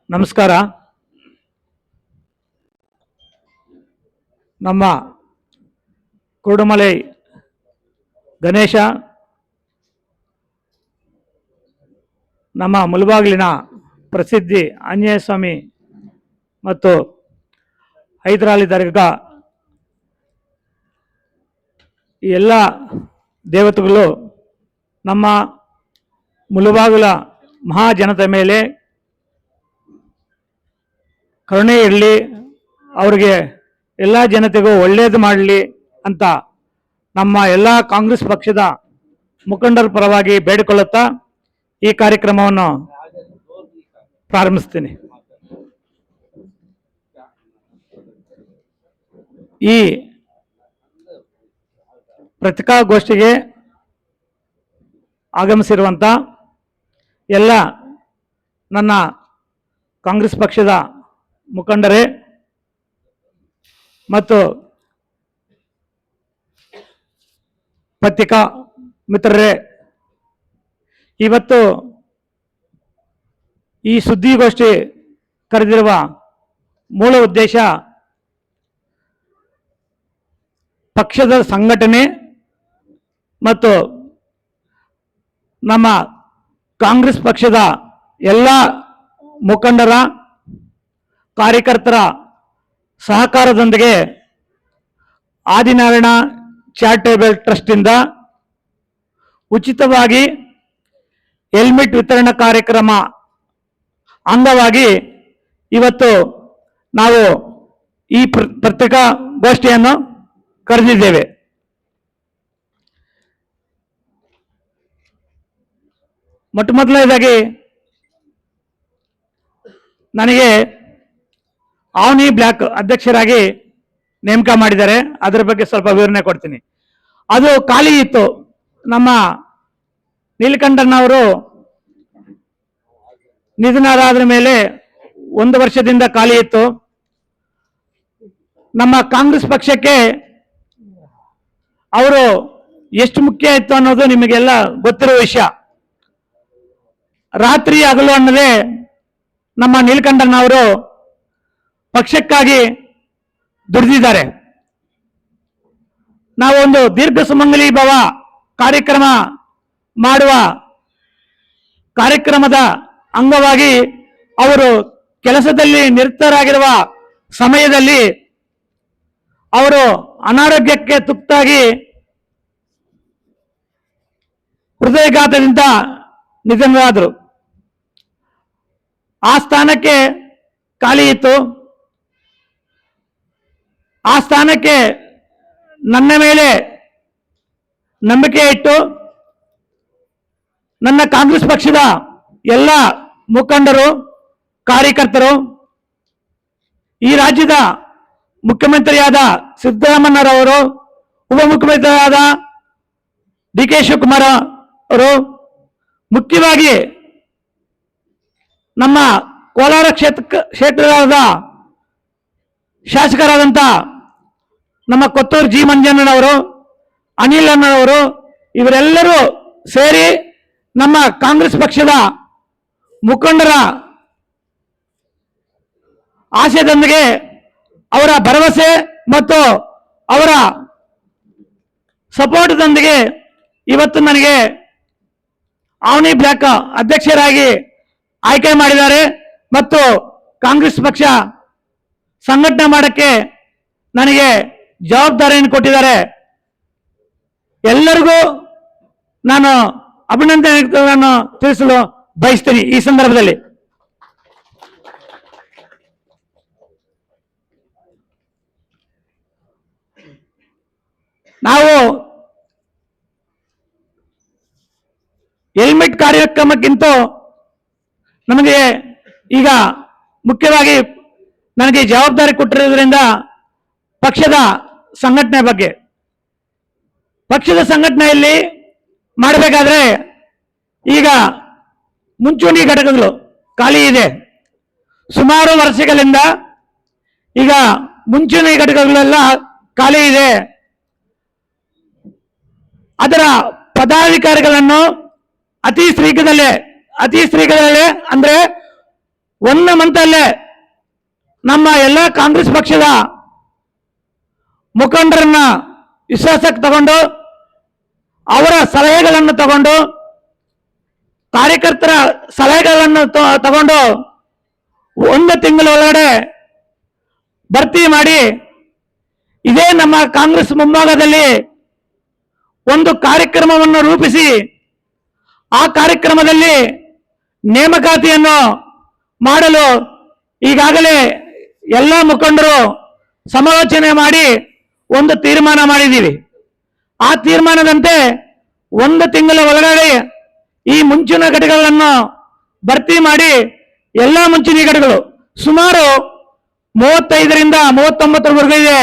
ನಮಸ್ಕಾರ. ನಮ್ಮ ಕುರುಡುಮಲೈ ಗಣೇಶ, ನಮ್ಮ ಮುಳಬಾಗಿಲಿನ ಪ್ರಸಿದ್ಧಿ ಆಂಜನೇಯ ಸ್ವಾಮಿ ಮತ್ತು ಹೈದರಾಲಿ ದರ್ಗಾ, ಈ ಎಲ್ಲ ದೇವತೆಗಳು ನಮ್ಮ ಮುಳಬಾಗಿಲ ಮಹಾಜನತೆ ಮೇಲೆ ಕರುಣೆ ಇರಲಿ, ಅವರಿಗೆ ಎಲ್ಲ ಜನತೆಗೂ ಒಳ್ಳೆಯದು ಮಾಡಲಿ ಅಂತ ನಮ್ಮ ಎಲ್ಲ ಕಾಂಗ್ರೆಸ್ ಪಕ್ಷದ ಮುಖಂಡರ ಪರವಾಗಿ ಬೇಡಿಕೊಳ್ಳುತ್ತಾ ಈ ಕಾರ್ಯಕ್ರಮವನ್ನು ಪ್ರಾರಂಭಿಸ್ತೀನಿ. ಈ ಪತ್ರಿಕಾಗೋಷ್ಠಿಗೆ ಆಗಮಿಸಿರುವಂಥ ಎಲ್ಲ ನನ್ನ ಕಾಂಗ್ರೆಸ್ ಪಕ್ಷದ ಮುಖಂಡರೇ ಮತ್ತು ಪತ್ರಿಕಾ ಮಿತ್ರರೇ, ಇವತ್ತು ಈ ಸುದ್ದಿಗೋಷ್ಠಿ ಕರೆದಿರುವ ಮೂಲ ಉದ್ದೇಶ ಪಕ್ಷದ ಸಂಘಟನೆ ಮತ್ತು ನಮ್ಮ ಕಾಂಗ್ರೆಸ್ ಪಕ್ಷದ ಎಲ್ಲ ಮುಖಂಡರ ಕಾರ್ಯಕರ್ತರ ಸಹಕಾರದೊಂದಿಗೆ ಆದಿನಾರಾಯಣ ಚಾರಿಟೇಬಲ್ ಟ್ರಸ್ಟಿಂದ ಉಚಿತವಾಗಿ ಹೆಲ್ಮೆಟ್ ವಿತರಣಾ ಕಾರ್ಯಕ್ರಮ ಅಂಗವಾಗಿ ಇವತ್ತು ನಾವು ಈ ಪತ್ರಿಕಾಗೋಷ್ಠಿಯನ್ನು ಕರೆದಿದ್ದೇವೆ. ಮೊದಲನೇದಾಗಿ ನನಗೆ ಆವ್ನಿ ಬ್ಲ್ಯಾಕ್ ಅಧ್ಯಕ್ಷರಾಗಿ ನೇಮಕ ಮಾಡಿದ್ದಾರೆ. ಅದರ ಬಗ್ಗೆ ಸ್ವಲ್ಪ ವಿವರಣೆ ಕೊಡ್ತೀನಿ. ಅದು ಖಾಲಿ ಇತ್ತು. ನಮ್ಮ ನೀಲಕಂಠನವರು ನಿಧನರಾದ ಮೇಲೆ 1 ವರ್ಷದಿಂದ ಖಾಲಿ ಇತ್ತು. ನಮ್ಮ ಕಾಂಗ್ರೆಸ್ ಪಕ್ಷಕ್ಕೆ ಅವರು ಎಷ್ಟು ಮುಖ್ಯ ಇತ್ತು ಅನ್ನೋದು ನಿಮಗೆಲ್ಲ ಗೊತ್ತಿರುವ ವಿಷಯ. ರಾತ್ರಿ ಹಗಲು ಅನ್ನದೇ ನಮ್ಮ ನೀಲಕಂಠನವರು ಪಕ್ಷಕ್ಕಾಗಿ ದುಡಿದಿದ್ದಾರೆ. ನಾವೊಂದು ದೀರ್ಘ ಸುಮಂಗಲಿ ಭವ ಕಾರ್ಯಕ್ರಮ ಮಾಡುವ ಕಾರ್ಯಕ್ರಮದ ಅಂಗವಾಗಿ ಅವರು ಕೆಲಸದಲ್ಲಿ ನಿರತರಾಗಿರುವ ಸಮಯದಲ್ಲಿ ಅವರು ಅನಾರೋಗ್ಯಕ್ಕೆ ತುತ್ತಾಗಿ ಹೃದಯಘಾತದಿಂದ ನಿಧನರಾದರು. ಆ ಸ್ಥಾನಕ್ಕೆ ಖಾಲಿ ಇತ್ತು. ಆ ಸ್ಥಾನಕ್ಕೆ ನನ್ನ ಮೇಲೆ ನಂಬಿಕೆ ಇಟ್ಟು ನನ್ನ ಕಾಂಗ್ರೆಸ್ ಪಕ್ಷದ ಎಲ್ಲ ಮುಖಂಡರು, ಕಾರ್ಯಕರ್ತರು, ಈ ರಾಜ್ಯದ ಮುಖ್ಯಮಂತ್ರಿಯಾದ ಸಿದ್ದರಾಮಯ್ಯರವರು, ಉಪಮುಖ್ಯಮಂತ್ರಿಯಾದ ಡಿ.ಕೆ. ಶಿವಕುಮಾರ್ ಅವರು, ಮುಖ್ಯವಾಗಿ ನಮ್ಮ ಕೋಲಾರ ಕ್ಷೇತ್ರದ ಶಾಸಕರಾದಂಥ ನಮ್ಮ ಕೊತ್ತೂರು ಜಿ ಮಂಜಣ್ಣನವರು, ಅನಿಲ್ ಅಣ್ಣನವರು, ಇವರೆಲ್ಲರೂ ಸೇರಿ ನಮ್ಮ ಕಾಂಗ್ರೆಸ್ ಪಕ್ಷದ ಮುಖಂಡರ ಆಶಯದೊಂದಿಗೆ, ಅವರ ಭರವಸೆ ಮತ್ತು ಅವರ ಸಪೋರ್ಟ್ದೊಂದಿಗೆ ಇವತ್ತು ನನಗೆ ಆವ್ನಿ ಬ್ಲ್ಯಾಕ್ ಅಧ್ಯಕ್ಷರಾಗಿ ಆಯ್ಕೆ ಮಾಡಿದ್ದಾರೆ ಮತ್ತು ಕಾಂಗ್ರೆಸ್ ಪಕ್ಷ ಸಂಘಟನೆ ಮಾಡಕ್ಕೆ ನನಗೆ ಜವಾಬ್ದಾರಿಯನ್ನು ಕೊಟ್ಟಿದ್ದಾರೆ. ಎಲ್ಲರಿಗೂ ನಾನು ಅಭಿನಂದನೆಗಳನ್ನು ತಿಳಿಸಲು ಬಯಸ್ತೀನಿ ಈ ಸಂದರ್ಭದಲ್ಲಿ. ನಾವು ಹೆಲ್ಮೆಟ್ ಕಾರ್ಯಕ್ರಮಕ್ಕಿಂತ ನಮಗೆ ಈಗ ಮುಖ್ಯವಾಗಿ ನನಗೆ ಜವಾಬ್ದಾರಿ ಕೊಟ್ಟಿರೋದ್ರಿಂದ ಪಕ್ಷದ ಸಂಘಟನೆ ಬಗ್ಗೆ, ಪಕ್ಷದ ಸಂಘಟನೆಯಲ್ಲಿ ಮಾಡಬೇಕಾದ್ರೆ ಈಗ ಮುಂಚೂಣಿ ಘಟಕಗಳು ಖಾಲಿ ಇದೆ. ಸುಮಾರು ವರ್ಷಗಳಿಂದ ಈಗ ಮುಂಚೂಣಿ ಘಟಕಗಳೆಲ್ಲ ಖಾಲಿ ಇದೆ. ಅದರ ಪದಾಧಿಕಾರಿಗಳನ್ನು ಅತಿ ಶೀಘ್ರದಲ್ಲೇ ಅಂದ್ರೆ 1 ಮಂತಲ್ಲೇ ನಮ್ಮ ಎಲ್ಲ ಕಾಂಗ್ರೆಸ್ ಪಕ್ಷದ ಮುಖಂಡರನ್ನ ವಿಶ್ವಾಸಕ್ಕೆ ತಗೊಂಡು ಅವರ ಸಲಹೆಗಳನ್ನು ತಗೊಂಡು ಕಾರ್ಯಕರ್ತರ ಸಲಹೆಗಳನ್ನು ತಗೊಂಡು 1 ತಿಂಗಳ ಒಳಗಡೆ ಭರ್ತಿ ಮಾಡಿ ಇದೇ ನಮ್ಮ ಕಾಂಗ್ರೆಸ್ ಮುಂಭಾಗದಲ್ಲಿ ಒಂದು ಕಾರ್ಯಕ್ರಮವನ್ನು ರೂಪಿಸಿ ಆ ಕಾರ್ಯಕ್ರಮದಲ್ಲಿ ನೇಮಕಾತಿಯನ್ನು ಮಾಡಲು ಈಗಾಗಲೇ ಎಲ್ಲ ಮುಖಂಡರು ಸಮಾಲೋಚನೆ ಮಾಡಿ ಒಂದು ತೀರ್ಮಾನ ಮಾಡಿದ್ದೀವಿ. ಆ ತೀರ್ಮಾನದಂತೆ 1 ತಿಂಗಳ ಒಳಗಡೆ ಈ ಮುಂಚಿನ ಘಟಕಗಳನ್ನು ಭರ್ತಿ ಮಾಡಿ ಎಲ್ಲ ಮುಂಚಿನ ಘಟಕಗಳು ಸುಮಾರು 35ರಿಂದ 39ವರೆಗೂ ಇದೆ.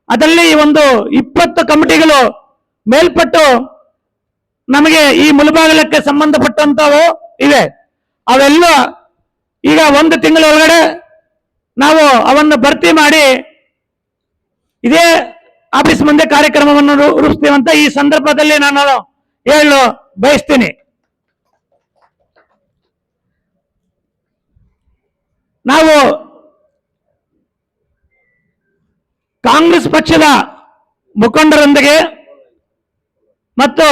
ಅದರಲ್ಲಿ ಒಂದು 20 ಕಮಿಟಿಗಳು ಮೇಲ್ಪಟ್ಟು ನಮಗೆ ಈ ಮುಳಬಾಗಿಲಕ್ಕೆ ಸಂಬಂಧಪಟ್ಟಂತವು ಇವೆ. ಅವೆಲ್ಲ ಈಗ 1 ತಿಂಗಳ ಒಳಗಡೆ ನಾವು ಅವನ್ನು ಭರ್ತಿ ಮಾಡಿ ಇದೇ ಆಫೀಸ್ ಮುಂದೆ ಕಾರ್ಯಕ್ರಮವನ್ನು ರೂಪಿಸ್ತೀವಿ ಅಂತ ಈ ಸಂದರ್ಭದಲ್ಲಿ ನಾನು ಹೇಳಲು ಬಯಸ್ತೀನಿ. ನಾವು ಕಾಂಗ್ರೆಸ್ ಪಕ್ಷದ ಮುಖಂಡರೊಂದಿಗೆ ಮತ್ತು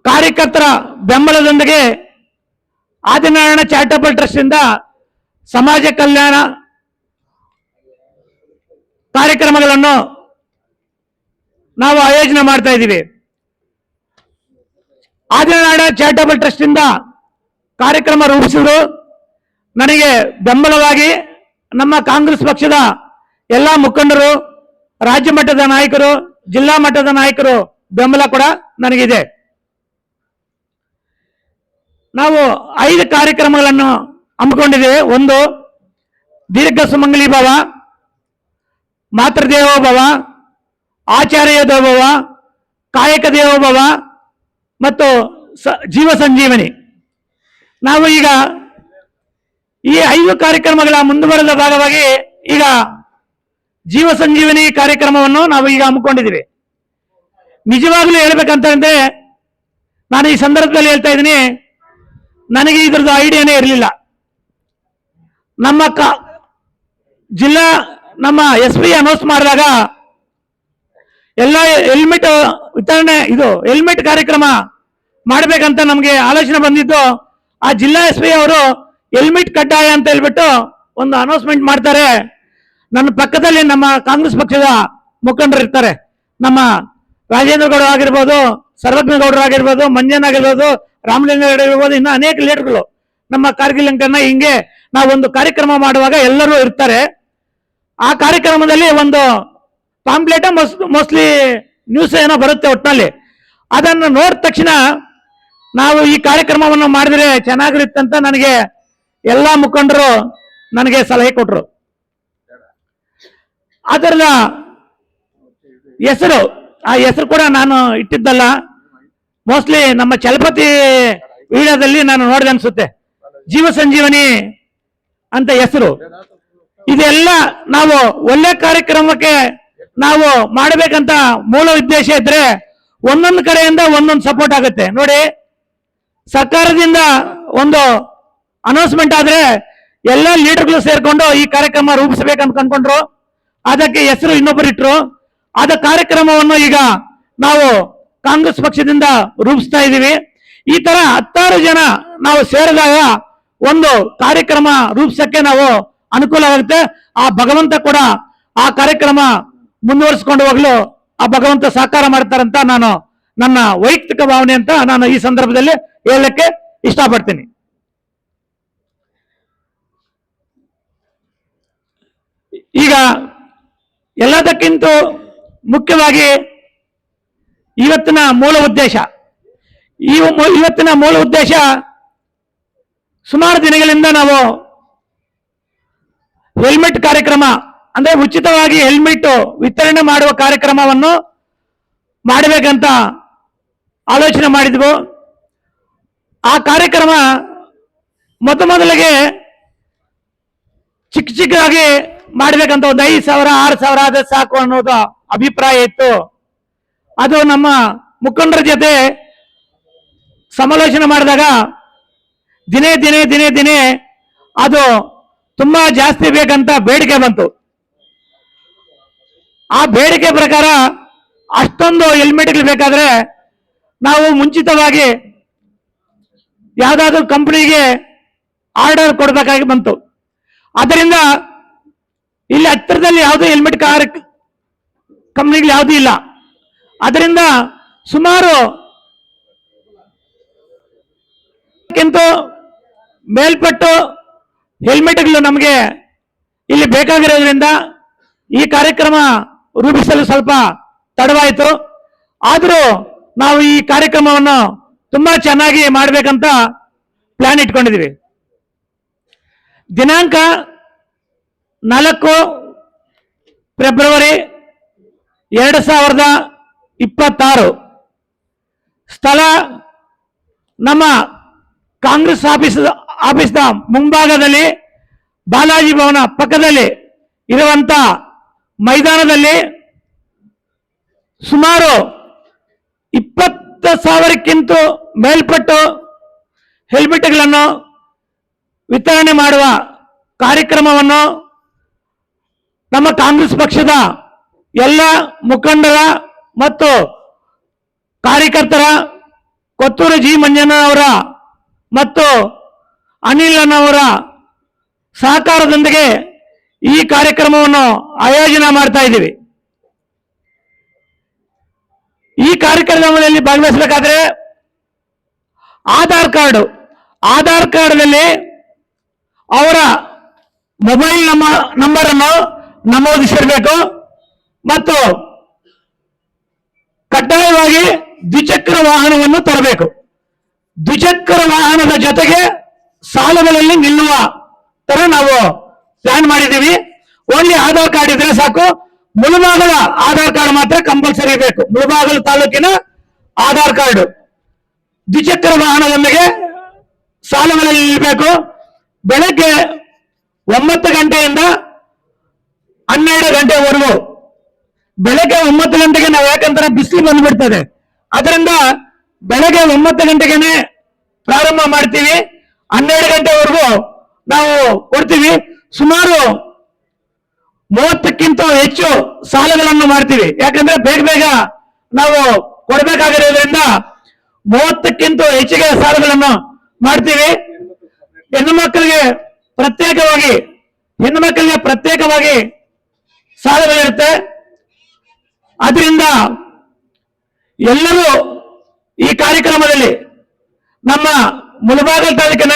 ಕಾರ್ಯಕರ್ತರ ಬೆಂಬಲದೊಂದಿಗೆ ಆದಿನಾರಾಯಣ ಚಾರಿಟಬಲ್ ಟ್ರಸ್ಟ್ ಇಂದ ಸಮಾಜ ಕಲ್ಯಾಣ ಕಾರ್ಯಕ್ರಮಗಳನ್ನು ನಾವು ಆಯೋಜನೆ ಮಾಡ್ತಾ ಇದ್ದೀವಿ. ಆದಿನಾರಾಯಣ ಚಾರಿಟಬಲ್ ಟ್ರಸ್ಟ್ ಇಂದ ಕಾರ್ಯಕ್ರಮ ರೂಪಿಸಿದ್ರು ನನಗೆ ಬೆಂಬಲವಾಗಿ ನಮ್ಮ ಕಾಂಗ್ರೆಸ್ ಪಕ್ಷದ ಎಲ್ಲ ಮುಖಂಡರು, ರಾಜ್ಯ ಮಟ್ಟದ ನಾಯಕರು, ಜಿಲ್ಲಾ ಮಟ್ಟದ ನಾಯಕರು ಬೆಂಬಲ ಕೂಡ ನನಗಿದೆ. ನಾವು 5 ಕಾರ್ಯಕ್ರಮಗಳನ್ನು ಹಮ್ಮಿಕೊಂಡಿದ್ದೇವೆ. 1 ದೀರ್ಘ ಸುಮಂಗಲಿ ಭವ, ಮಾತೃದೇವೋ ಭವ, ಆಚಾರ್ಯ ದೇವೋಭವ, ಕಾಯಕ ದೇವೋಭವ ಮತ್ತು ಜೀವ ಸಂಜೀವನಿ. ನಾವು ಈಗ ಈ 5 ಕಾರ್ಯಕ್ರಮಗಳ ಮುಂದುವರೆದ ಭಾಗವಾಗಿ ಈಗ ಜೀವ ಸಂಜೀವನಿ ಕಾರ್ಯಕ್ರಮವನ್ನು ನಾವು ಈಗ ಹಮ್ಮಿಕೊಂಡಿದ್ದೀವಿ. ನಿಜವಾಗ್ಲೂ ಹೇಳ್ಬೇಕಂತಂದ್ರೆ ನಾನು ಈ ಸಂದರ್ಭದಲ್ಲಿ ಹೇಳ್ತಾ ಇದ್ದೀನಿ, ನನಗೆ ಇದ್ರದ್ದು ಐಡಿಯಾನೇ ಇರಲಿಲ್ಲ. ನಮ್ಮ ಜಿಲ್ಲಾ ನಮ್ಮ SP ಅನೌನ್ಸ್ ಮಾಡಿದಾಗ ಎಲ್ಲ ಹೆಲ್ಮೆಟ್ ವಿತರಣೆ ಹೆಲ್ಮೆಟ್ ಕಾರ್ಯಕ್ರಮ ಮಾಡಬೇಕಂತ ನಮಗೆ ಆಲೋಚನೆ ಬಂದಿದ್ದು. ಆ ಜಿಲ್ಲಾ SP ಅವರು ಹೆಲ್ಮೆಟ್ ಕಡ್ಡಾಯ ಅಂತ ಹೇಳ್ಬಿಟ್ಟು ಒಂದು ಅನೌನ್ಸ್ಮೆಂಟ್ ಮಾಡ್ತಾರೆ. ನನ್ನ ಪಕ್ಕದಲ್ಲಿ ನಮ್ಮ ಕಾಂಗ್ರೆಸ್ ಪಕ್ಷದ ಮುಖಂಡರು ಇರ್ತಾರೆ. ನಮ್ಮ ರಾಜೇಂದ್ರ ಗೌಡ ಆಗಿರ್ಬೋದು, ಸರ್ವಜ್ಞ ಗೌಡರು ಆಗಿರ್ಬೋದು, ಮಂಜನ್ ಆಗಿರ್ಬೋದು, ರಾಮಲಿಂಗೇಗೌಡ ಆಗಿರ್ಬೋದು, ಇನ್ನು ಅನೇಕ ಲೀಡರ್ಗಳು ನಮ್ಮ ಕಾರ್ಗಿಲ್ ಅಂಕನ್ನ ಹಿಂಗೆ ನಾವೊಂದು ಕಾರ್ಯಕ್ರಮ ಮಾಡುವಾಗ ಎಲ್ಲರೂ ಇರ್ತಾರೆ. ಆ ಕಾರ್ಯಕ್ರಮದಲ್ಲಿ ಒಂದು ಪಾಂಪ್ಲೆಟ್ ಮೋಸ್ಟ್ಲಿ ನ್ಯೂಸ್ ಏನೋ ಬರುತ್ತೆ ಒಟ್ಟಿನಲ್ಲಿ. ಅದನ್ನು ನೋಡಿದ ತಕ್ಷಣ ನಾವು ಈ ಕಾರ್ಯಕ್ರಮವನ್ನು ಮಾಡಿದ್ರೆ ಚೆನ್ನಾಗಿರುತ್ತಂತ ನನಗೆ ಎಲ್ಲ ಮುಖಂಡರು ನನಗೆ ಸಲಹೆ ಕೊಟ್ಟರು. ಅದರ ಹೆಸರು, ಆ ಹೆಸರು ಕೂಡ ನಾನು ಇಟ್ಟಿದ್ದಲ್ಲ, ಮೋಸ್ಟ್ಲಿ ನಮ್ಮ ಚಲಪತಿ ವಿಡಿಯೋದಲ್ಲಿ ನಾನು ನೋಡಿದೆ ಅನ್ಸುತ್ತೆ, ಜೀವ ಸಂಜೀವನಿ ಅಂತ ಹೆಸರು. ಇದೆಲ್ಲ ನಾವು ಒಳ್ಳೆ ಕಾರ್ಯಕ್ರಮಕ್ಕೆ ನಾವು ಮಾಡಬೇಕಂತ ಮೂಲ ಉದ್ದೇಶ ಇದ್ರೆ ಒಂದೊಂದು ಕಡೆಯಿಂದ ಒಂದೊಂದು ಸಪೋರ್ಟ್ ಆಗುತ್ತೆ. ನೋಡಿ, ಸರ್ಕಾರದಿಂದ ಒಂದು ಅನೌನ್ಸ್ಮೆಂಟ್ ಆದ್ರೆ ಎಲ್ಲ ಲೀಡರ್ಗಳು ಸೇರ್ಕೊಂಡು ಈ ಕಾರ್ಯಕ್ರಮ ರೂಪಿಸಬೇಕಂತ ಕಂಡ್ಕೊಂಡ್ರು. ಅದಕ್ಕೆ ಹೆಸರು ಇನ್ನೊಬ್ಬರು ಇಟ್ರು. ಅದ ಕಾರ್ಯಕ್ರಮವನ್ನು ಈಗ ನಾವು ಕಾಂಗ್ರೆಸ್ ಪಕ್ಷದಿಂದ ರೂಪಿಸ್ತಾ ಇದ್ದೀವಿ. ಈ ತರ 16 ಜನ ನಾವು ಸೇರಿದಾಗ ಒಂದು ಕಾರ್ಯಕ್ರಮ ರೂಪಿಸಕ್ಕೆ ನಾವು ಅನುಕೂಲವಾಗುತ್ತೆ. ಆ ಭಗವಂತ ಕೂಡ ಆ ಕಾರ್ಯಕ್ರಮ ಮುಂದುವರಿಸಿಕೊಂಡು ಹೋಗಲು ಆ ಭಗವಂತ ಸಹಕಾರ ಮಾಡ್ತಾರಂತ ನಾನು ನನ್ನ ವೈಯಕ್ತಿಕ ಭಾವನೆ ಅಂತ ನಾನು ಈ ಸಂದರ್ಭದಲ್ಲಿ ಹೇಳಲಿಕ್ಕೆ ಇಷ್ಟಪಡ್ತೀನಿ. ಈಗ ಎಲ್ಲದಕ್ಕಿಂತ ಮುಖ್ಯವಾಗಿ ಇವತ್ತಿನ ಮೂಲ ಉದ್ದೇಶ ಸುಮಾರು ದಿನಗಳಿಂದ ನಾವು ಹೆಲ್ಮೆಟ್ ಕಾರ್ಯಕ್ರಮ ಅಂದ್ರೆ ಉಚಿತವಾಗಿ ಹೆಲ್ಮೆಟ್ ವಿತರಣೆ ಮಾಡುವ ಕಾರ್ಯಕ್ರಮವನ್ನು ಮಾಡಬೇಕಂತ ಆಲೋಚನೆ ಮಾಡಿದ್ವು. ಆ ಕಾರ್ಯಕ್ರಮ ಮೊದಲಿಗೆ ಚಿಕ್ಕದಾಗಿ ಮಾಡಬೇಕಂತ ಒಂದು 5,000 6,000 ಆದ್ರೆ ಸಾಕು ಅನ್ನೋದು ಅಭಿಪ್ರಾಯ ಇತ್ತು. ಅದು ನಮ್ಮ ಮುಖಂಡರ ಜೊತೆ ಸಮಾಲೋಚನೆ ಮಾಡಿದಾಗ ದಿನೇ ಅದು ತುಂಬಾ ಜಾಸ್ತಿ ಬೇಕಂತ ಬೇಡಿಕೆ ಬಂತು. ಆ ಬೇಡಿಕೆ ಪ್ರಕಾರ ಅಷ್ಟೊಂದು ಹೆಲ್ಮೆಟ್ಗಳು ಬೇಕಾದ್ರೆ ನಾವು ಮುಂಚಿತವಾಗಿ ಯಾವುದಾದ್ರೂ ಕಂಪನಿಗೆ ಆರ್ಡರ್ ಕೊಡಬೇಕಾಗಿ ಬಂತು. ಅದರಿಂದ ಇಲ್ಲಿ ಹತ್ತಿರದಲ್ಲಿ ಯಾವುದೇ ಹೆಲ್ಮೆಟ್ ಕಂಪನಿಗಳು ಯಾವುದೂ ಇಲ್ಲ. ಅದರಿಂದ ಸುಮಾರು ಮೇಲ್ಪಟ್ಟು ಹೆಲ್ಮೆಟ್ಗಳು ನಮಗೆ ಇಲ್ಲಿ ಬೇಕಾಗಿರೋದ್ರಿಂದ ಈ ಕಾರ್ಯಕ್ರಮ ರೂಪಿಸಲು ಸ್ವಲ್ಪ ತಡವಾಯಿತು. ಆದರೂ ನಾವು ಈ ಕಾರ್ಯಕ್ರಮವನ್ನು ತುಂಬಾ ಚೆನ್ನಾಗಿ ಮಾಡಬೇಕಂತ ಪ್ಲಾನ್ ಇಟ್ಕೊಂಡಿದ್ದೀವಿ. ದಿನಾಂಕ 4 ಫೆಬ್ರವರಿ 2026. ಸ್ಥಳ ನಮ್ಮ ಕಾಂಗ್ರೆಸ್ ಆಫೀಸ್ನ ಮುಂಭಾಗದಲ್ಲಿ ಬಾಲಾಜಿ ಭವನ ಪಕ್ಕದಲ್ಲಿ ಇರುವಂತ ಮೈದಾನದಲ್ಲಿ ಸುಮಾರು 20,000ಕ್ಕಿಂತ ಮೇಲ್ಪಟ್ಟು ಹೆಲ್ಮೆಟ್ಗಳನ್ನು ವಿತರಣೆ ಮಾಡುವ ಕಾರ್ಯಕ್ರಮವನ್ನು ನಮ್ಮ ಕಾಂಗ್ರೆಸ್ ಪಕ್ಷದ ಎಲ್ಲ ಮುಖಂಡರ ಮತ್ತು ಕಾರ್ಯಕರ್ತರ, ಕೊತ್ತೂರು ಜಿ ಮಂಜಣ್ಣವರ ಮತ್ತು ಅನಿಲ್ ಅಣ್ಣವರ ಸಹಕಾರದೊಂದಿಗೆ ಈ ಕಾರ್ಯಕ್ರಮವನ್ನು ಆಯೋಜನೆ ಮಾಡ್ತಾ ಇದ್ದೀವಿ. ಈ ಕಾರ್ಯಕ್ರಮದಲ್ಲಿ ಭಾಗವಹಿಸಬೇಕಾದ್ರೆ ಆಧಾರ್ ಕಾರ್ಡ್ನಲ್ಲಿ ಅವರ ಮೊಬೈಲ್ ನಂಬರ್ ಅನ್ನು ನಮೂದಿಸಿರಬೇಕು ಮತ್ತು ಕಡ್ಡಾಯವಾಗಿ ದ್ವಿಚಕ್ರ ವಾಹನವನ್ನು ತರಬೇಕು. ದ್ವಿಚಕ್ರ ವಾಹನದ ಜೊತೆಗೆ ಸಾಲುಗಳಲ್ಲಿ ನಿಲ್ಲುವ ತರ ನಾವು ಪ್ಲಾನ್ ಮಾಡಿದ್ದೀವಿ. ಓನ್ಲಿ ಆಧಾರ್ ಕಾರ್ಡ್ ಇದ್ರೆ ಸಾಕು. ಮುಳಬಾಗಲ ಆಧಾರ್ ಕಾರ್ಡ್ ಮಾತ್ರ ಕಂಪಲ್ಸರಿ ಬೇಕು. ಮುಳಬಾಗಲ ತಾಲೂಕಿನ ಆಧಾರ್ ಕಾರ್ಡ್ ದ್ವಿಚಕ್ರ ವಾಹನದೊಂದಿಗೆ ಸಾಲುಗಳಲ್ಲಿ ನಿಲ್ಲಬೇಕು. ಬೆಳಗ್ಗೆ 9 ಗಂಟೆಯಿಂದ 12 ಗಂಟೆವರೆಗೂ. ಬೆಳಗ್ಗೆ 9 ಗಂಟೆಗೆ ನಾವು ಯಾಕಂದ್ರೆ ಬಿಸಿಲು ಬಂದ್ಬಿಡ್ತದೆ, ಅದರಿಂದ ಬೆಳಗ್ಗೆ 9 ಗಂಟೆಗೆ ಪ್ರಾರಂಭ ಮಾಡ್ತೀವಿ. 12 ಗಂಟೆವರೆಗೂ ನಾವು ಕೊಡ್ತೀವಿ. ಸುಮಾರು 30ಕ್ಕಿಂತ ಹೆಚ್ಚು ಸಾಲಗಳನ್ನು ಮಾಡ್ತೀವಿ. ಯಾಕಂದ್ರೆ ಬೇಗ ನಾವು ಕೊಡಬೇಕಾಗಿರೋದ್ರಿಂದ 30ಕ್ಕಿಂತ ಹೆಚ್ಚಿಗೆ ಸಾಲಗಳನ್ನು ಮಾಡ್ತೀವಿ. ಹೆಣ್ಣು ಮಕ್ಕಳಿಗೆ ಪ್ರತ್ಯೇಕವಾಗಿ ಸಾಲಗಳಿರುತ್ತೆ. ಅದರಿಂದ ಎಲ್ಲರೂ ಈ ಕಾರ್ಯಕ್ರಮದಲ್ಲಿ ನಮ್ಮ ಮುಳಬಾಗಿಲು ತಾಲೂಕಿನ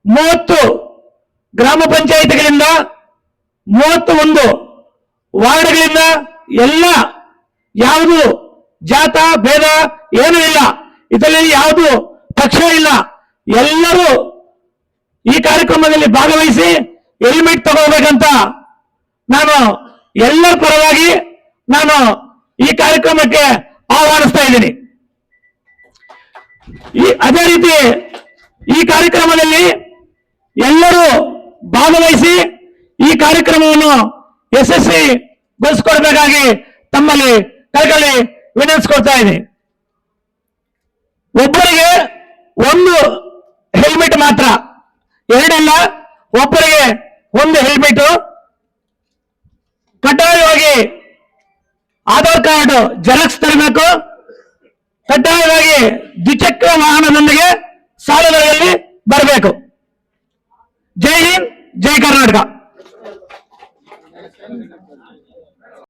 30 ಗ್ರಾಮ ಪಂಚಾಯಿತಿಗಳಿಂದ 31 ವಾರ್ಡ್ಗಳಿಂದ ಎಲ್ಲ ಯಾವುದು ಜಾತ ಭೇದ ಏನೂ ಇಲ್ಲ, ಇದರಲ್ಲಿ ಯಾವುದು ಪಕ್ಷ ಇಲ್ಲ, ಎಲ್ಲರೂ ಈ ಕಾರ್ಯಕ್ರಮದಲ್ಲಿ ಭಾಗವಹಿಸಿ ಹೆಲ್ಮೆಟ್ ತಗೋಬೇಕಂತ ನಾನು ಎಲ್ಲರ ಪರವಾಗಿ ನಾನು ಈ ಕಾರ್ಯಕ್ರಮಕ್ಕೆ ಆಹ್ವಾನಿಸ್ತಾ ಇದ್ದೀನಿ. ಅದೇ ರೀತಿ ಈ ಕಾರ್ಯಕ್ರಮದಲ್ಲಿ ಎಲ್ಲರೂ ಭಾಗವಹಿಸಿ ಈ ಕಾರ್ಯಕ್ರಮವನ್ನು ಯಶಸ್ವಿಗೊಳಿಸಿಕೊಡ್ಬೇಕಾಗಿ ತಮ್ಮಲ್ಲಿ ಕಳಕಳಿ ವಿನಂತಿಸಿಕೊಳ್ತಾ ಇದ್ದೀನಿ. ಒಬ್ಬರಿಗೆ 1 ಹೆಲ್ಮೆಟ್ ಮಾತ್ರ, 2 ಅಲ್ಲ, ಒಬ್ಬರಿಗೆ 1 ಹೆಲ್ಮೆಟ್. ಕಡ್ಡಾಯವಾಗಿ ಆಧಾರ್ ಕಾರ್ಡ್ ಜೆರಾಕ್ಸ್ ತರಬೇಕು. ಕಡ್ಡಾಯವಾಗಿ ದ್ವಿಚಕ್ರ ವಾಹನದೊಂದಿಗೆ ಸಾಲುಗಳಲ್ಲಿ ಬರಬೇಕು. ಜೈ ಹಿಂದ್, ಜೈ ಕರ್ನಾಟಕ.